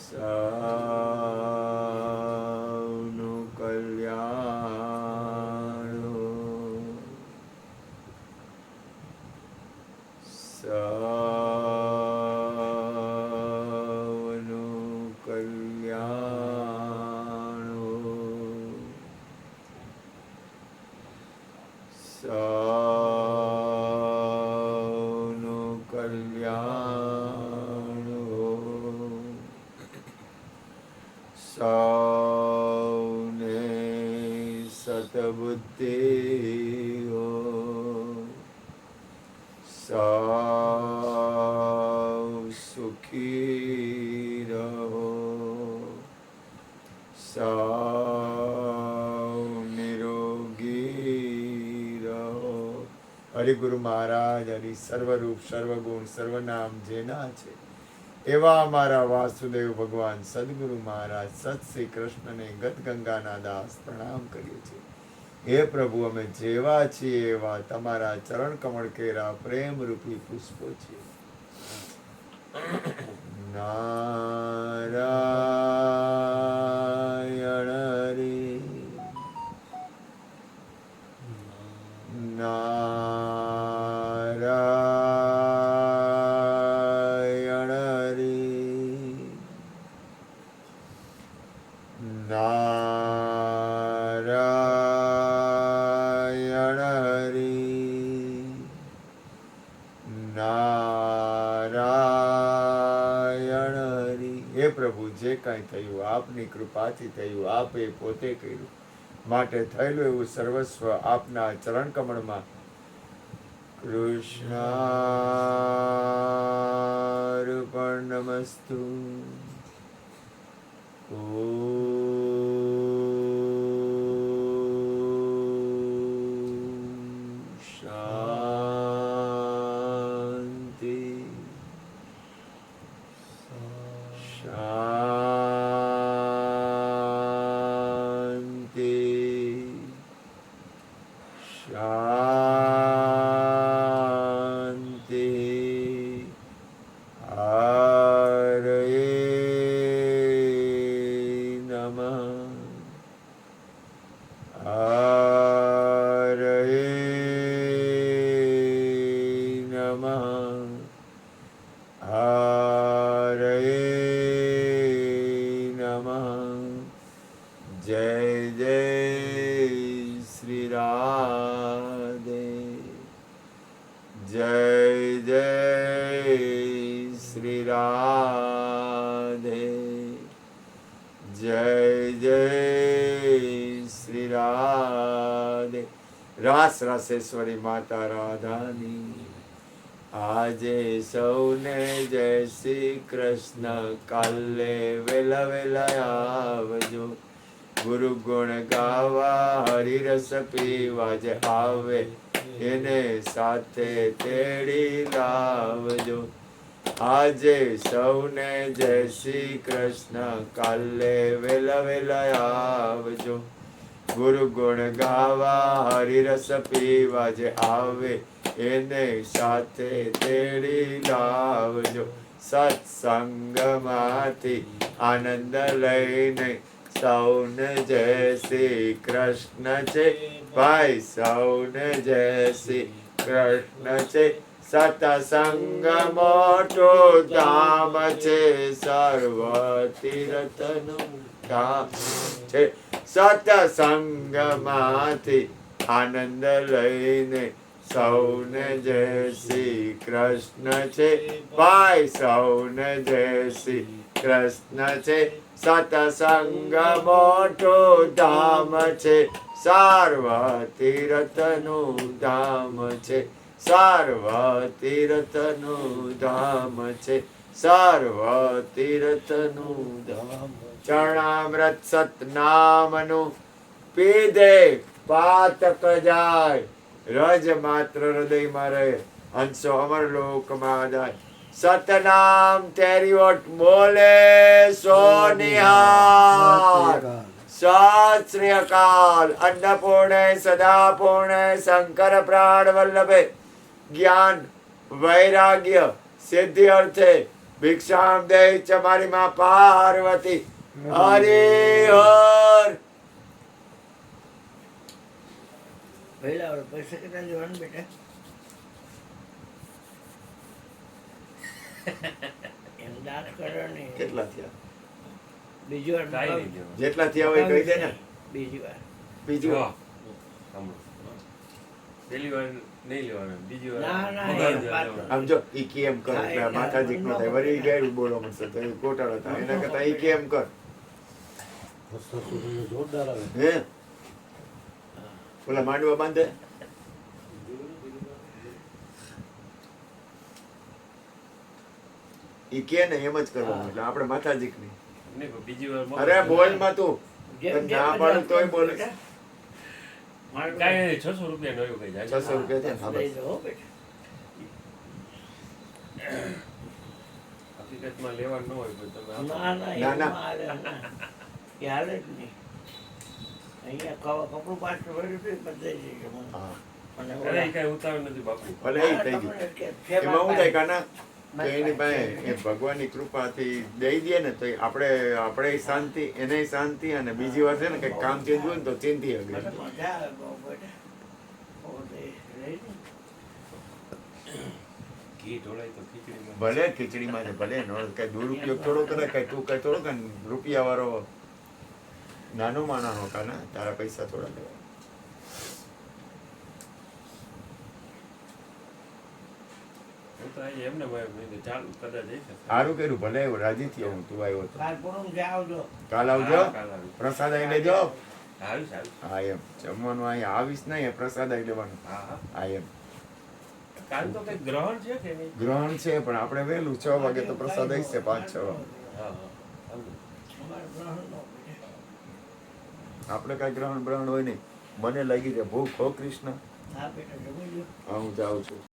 સૌનું કલ્યાણ સૌનું કલ્યાણ સૌનું કલ્યાણ સૌને સતબુદ્ધિ હો સૌ સુખી રહો સૌ નિરોગી રહો. હરિગુરુ મહારાજ હરિ સર્વરૂપ સર્વગુણ સર્વનામ જેના છે એવા અમારા વાસુદેવ ભગવાન સદગુરુ મહારાજ સત શ્રી કૃષ્ણને ગત ગંગાના દાસ પ્રણામ કરીએ છીએ. હે પ્રભુ, અમે જેવા છીએ એવા તમારા ચરણ કમળ કેરા પ્રેમ રૂપી પુષ્પો છીએ. નારાયણ હરિ નારાયણ હરિ નારાયણ હરિ નારાયણ હરિ. હે પ્રભુ, જે કાંઈ થયું આપની કૃપાથી થયું, આપે પોતે કર્યું, માટે થયેલું એવું સર્વસ્વ આપના ચરણ કમળમાં કૃષ્ણાર્પણમસ્તુ. શાંતિ શાંતિ શાંતિ. હરયે નમઃ હરયે નમઃ હરયે નમઃ. જય જય શ્રી રાધે જય જય શ્રી રાધે જય જય શ્રી રાધે. રાસ રાસેશ્વરી માતા રાધાની આજે સૌને જય શ્રી કૃષ્ણ. કાલે વેલા વેલા આવજો, ગુરુ ગુણ ગાવા હરિરસ પીવા. જે આવે એને સાથે તેડી લાવજો. આજે સૌને જય શ્રી કૃષ્ણ. કાલે વેલા વેલા આવજો, ગુરુ ગુણ ગાવા હરિરસ પીવા. જે આવે એને સાથે તેડી લાવજો. સત્સંગમાંથી આનંદ લઈને સૌને જય શ્રી કૃષ્ણ છે ભાઈ, સૌને જય શ્રી કૃષ્ણ છે. સતસંગ મોટો ધામ છે, સર્વ તીર્થનું ધામ છે. સતસંગમાંથી આનંદ લઈને સૌને જય શ્રી કૃષ્ણ છે ભાઈ, સૌને જય શ્રી કૃષ્ણ છે. સતસંગ મોટો ધામ છે, સર્વ તીર્થનું ધામ છે. સર્વ તીર્થનું ધામ છે, સર્વ તીર્થનું ધામ. ચરણામૃત સતનામનું પીધે પાતક જાય, રજ માત્ર હૃદયમાં રહે, હંસો અમર લોકમાં જાય. સતનામ તેરી ઓટ બોલે સો નિહાલ. સત શ્રી અકાલ. અન્નપૂર્ણે સદાપૂર્ણે શંકર પ્રાણ વલ્લભે જ્ઞાન વૈરાગ્ય સિદ્ધિ અર્થે ભિક્ષામ દે ચ મારી માં પાર્વતી હરે હર. પહેલા વાર પૈસા કેટલા લેવાનું બેટા? એમ દાન કરો ને. કેટલા થયા? બીજી વાર કાંઈ નહીં દેવાનું. જેટલા થયા હોય કહી દે ને. બીજી વાર બીજું વાહ. સાંભળો. પહેલી વાર નહીં લેવાનું, બીજી વાર ના, ના, વધારે એ વાત લેવાનું. આમ જો ઈ કેમ કર એટલે આ માથાજીક નો થાય વળી ગેર બોલો મળશે તો એ ગોટાળો થાય એના કરતા ઈ કેમ કર જોરદાર આવે. હે ઓલા માંડવા બાંધે ઈ કે ને એમ જ કરવાનું એટલે આપણે માથાજીક નહીં. નહીં, પણ બીજી વાર મોકલો. અરે બોલ માં તું જેમ ના પાડું તોય બોલે. મારું કાંઈ નહીં, 600 રૂપિયા નો એવું કઈ જાય. 600 રૂપિયા છે ને? હા, લઈ બસ. લો બેટા. હકીકતમાં લેવાનું ન હોય તો તમે આપો. ના ના ના, એવું ના. હાલે ના. એ હાલે જ નહીં. અહીંયા કપડું 500 રૂપિયા બધાઈ જશે મને. હા. મને અરે, ઓલા- ઈ કાંઈ ઉતાવળ નથી બાપુ. ભલે ઈ થઈ ગયું તમને કે એમાં શું થાય કાના કે મારી એની પાસે પાસે એ ભગવાનની કૃપાથી દઈ દે ને તો આપણે શાંતિ એને શાંતિ અને બીજી વાર છે ને કઈક કામ ચેન્જ હોય ને તો ચિંતી મને અગર મજા આવે બહુ બેટા. બહુ દે લઈ લો. ઘી ઢોળાય તો ખીચડીમાં. ભલે ખીચડીમાં છે ભલે કઈ દુરુપયોગ થોડો કરે કઈ તું કઈ થોડો કઈ રૂપિયા વાળો નાનો માનાનો કાના તારા પૈસા થોડા લેવા હું તો અહીં એમને મેં કીધું ચાલુ કદાચ જઈ શકે. સારું કર્યું ભલે આવ્યો રાજી થયો હું તું આવ્યો તો કાલ પૂરું છે આવજો. કાલ આવજો હા, કાલ આવીશ. પ્રસાદ આવી લેજો આવીશ, આવીશ. હા એમ જમવાનું અહીંયા આવીશ નહીં પ્રસાદ આવી લેવાનું હા, હા. હા એમ કાલ તો કંઈક ગ્રહણ છે કે નહીં? ગ્રહણ છે પણ આપણે વહેલું 6 વાગે તો પ્રસાદ આવી છે 5-6 વાગે હા, હા. સમજો. અમારે ગ્રહણ નો બેટા. આપણે કઈ ગ્રહણ બ્રહણ હોય નહીં મને લાગી છે ભૂખ હો કૃષ્ણ હા બેટા જમી લ્યો. હા હું જાઉં છું